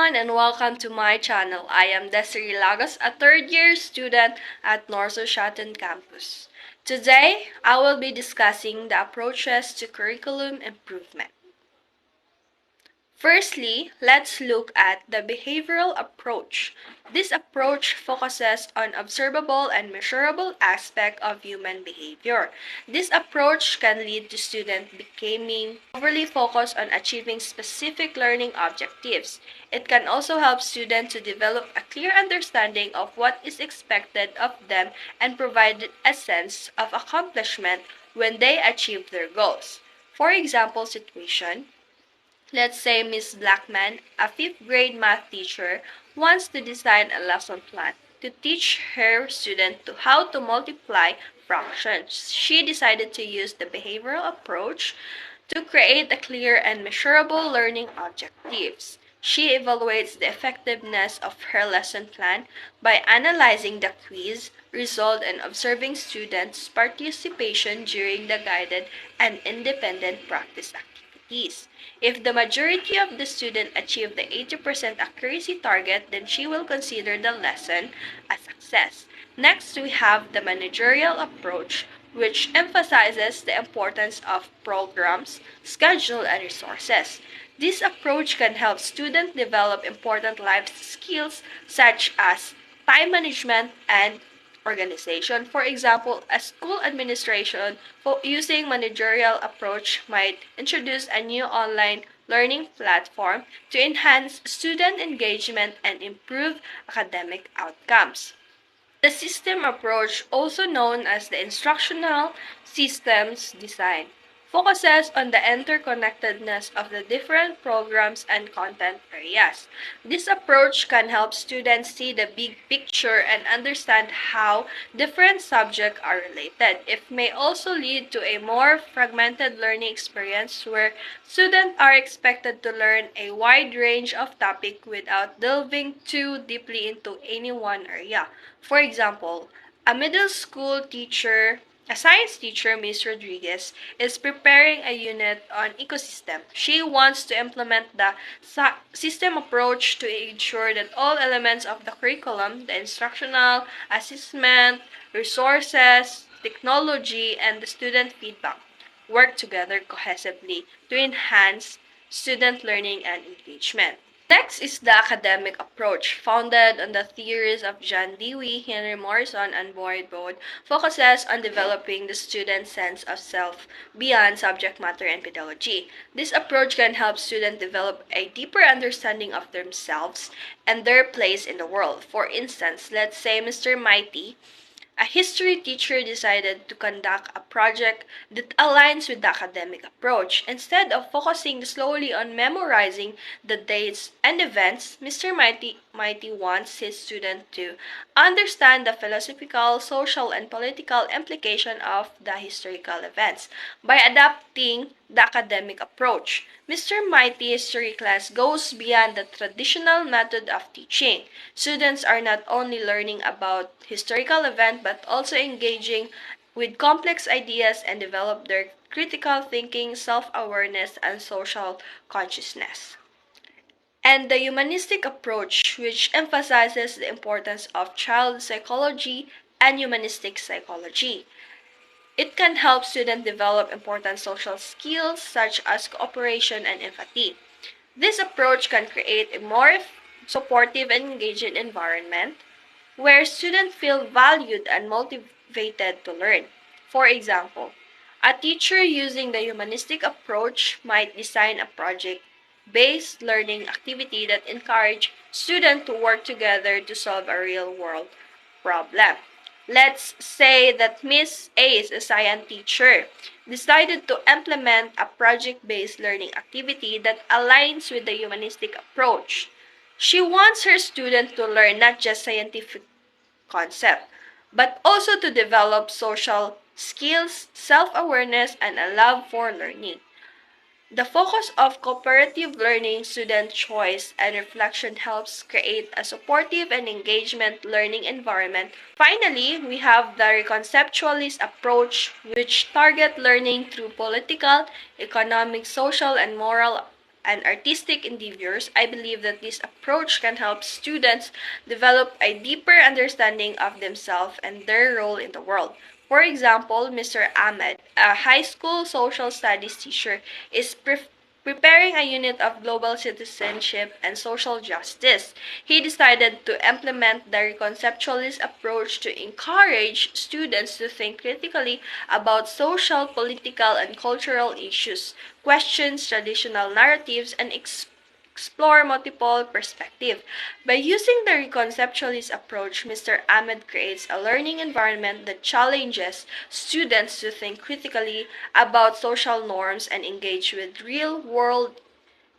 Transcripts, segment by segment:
everyone and welcome to my channel. I am Desiree Lagos, a third-year student at Norso Shatin campus. Today, I will be discussing the approaches to curriculum improvement. Firstly, let's look at the behavioral approach. This approach focuses on observable and measurable aspects of human behavior. This approach can lead to students becoming overly focused on achieving specific learning objectives. It can also help students to develop a clear understanding of what is expected of them and provide a sense of accomplishment when they achieve their goals. For example situation, let's say Miss Blackman, a fifth grade math teacher, wants to design a lesson plan to teach her students how to multiply fractions. She decided to use the behavioral approach to create a clear and measurable learning objectives. She evaluates the effectiveness of her lesson plan by analyzing the quiz result and observing students' participation during the guided and independent practice activities. If the majority of the students achieve the 80% accuracy target, then she will consider the lesson a success. Next, we have the managerial approach, which emphasizes the importance of programs, schedule, and resources. This approach can help students develop important life skills such as time management and organization. For example, a school administration using managerial approach might introduce a new online learning platform to enhance student engagement and improve academic outcomes. The system approach, also known as the instructional systems design, focuses on the interconnectedness of the different programs and content areas. This approach can help students see the big picture and understand how different subjects are related. It may also lead to a more fragmented learning experience where students are expected to learn a wide range of topics without delving too deeply into any one area. For example, a middle school teacher, a science teacher, Ms. Rodriguez, is preparing a unit on ecosystem. She wants to implement the system approach to ensure that all elements of the curriculum, the instructional, assessment, resources, technology, and the student feedback work together cohesively to enhance student learning and engagement. Next is the academic approach, founded on the theories of John Dewey, Henry Morrison, and Boyd Bode, focuses on developing the student's sense of self beyond subject matter and pedagogy. This approach can help students develop a deeper understanding of themselves and their place in the world. For instance, let's say Mr. Mighty, a history teacher, decided to conduct a project that aligns with the academic approach. Instead of focusing solely on memorizing the dates and events, Mr. Mighty wants his students to understand the philosophical, social, and political implication of the historical events. By adapting the academic approach, Mr. Mighty history class goes beyond the traditional method of teaching. Students are not only learning about historical events but also engaging with complex ideas and develop their critical thinking, self-awareness, and social consciousness. And the humanistic approach, which emphasizes the importance of child psychology and humanistic psychology. It can help students develop important social skills such as cooperation and empathy. This approach can create a more supportive and engaging environment where students feel valued and motivated to learn. For example, a teacher using the humanistic approach might design a project-based learning activity that encourage students to work together to solve a real-world problem. Let's say that Miss A is a science teacher, decided to implement a project-based learning activity that aligns with the humanistic approach. She wants her students to learn not just scientific concept, but also to develop social skills, self-awareness, and a love for learning. The focus of cooperative learning, student choice, and reflection helps create a supportive and engagement learning environment. Finally, we have the reconceptualist approach, which target learning through political, economic, social, and moral and artistic endeavors, I believe that this approach can help students develop a deeper understanding of themselves and their role in the world. For example, Mr. Ahmed, a high school social studies teacher, is preparing a unit of global citizenship and social justice. He decided to implement the reconceptualist approach to encourage students to think critically about social, political, and cultural issues, question traditional narratives, and explore multiple perspectives. By using the reconceptualist approach, Mr. Ahmed creates a learning environment that challenges students to think critically about social norms and engage with real-world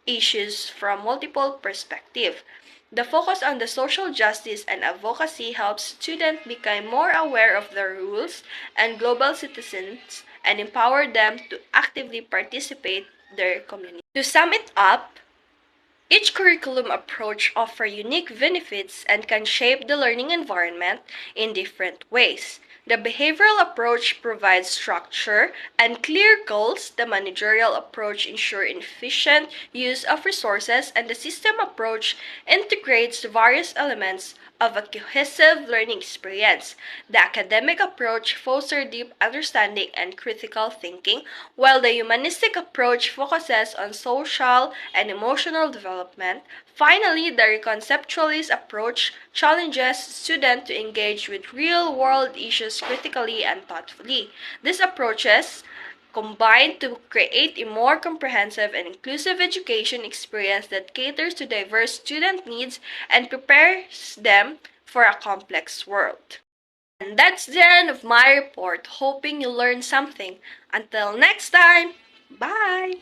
issues from multiple perspectives. The focus on the social justice and advocacy helps students become more aware of the rules and global citizens and empower them to actively participate in their community. To sum it up, each curriculum approach offers unique benefits and can shape the learning environment in different ways. The behavioral approach provides structure and clear goals. The managerial approach ensures efficient use of resources, and the system approach integrates various elements of a cohesive learning experience. The academic approach fosters deep understanding and critical thinking, while the humanistic approach focuses on social and emotional development. Finally, the reconceptualist approach challenges students to engage with real-world issues critically and thoughtfully. These approaches combine to create a more comprehensive and inclusive education experience that caters to diverse student needs and prepares them for a complex world. And that's the end of my report, hoping you learned something. Until next time, bye!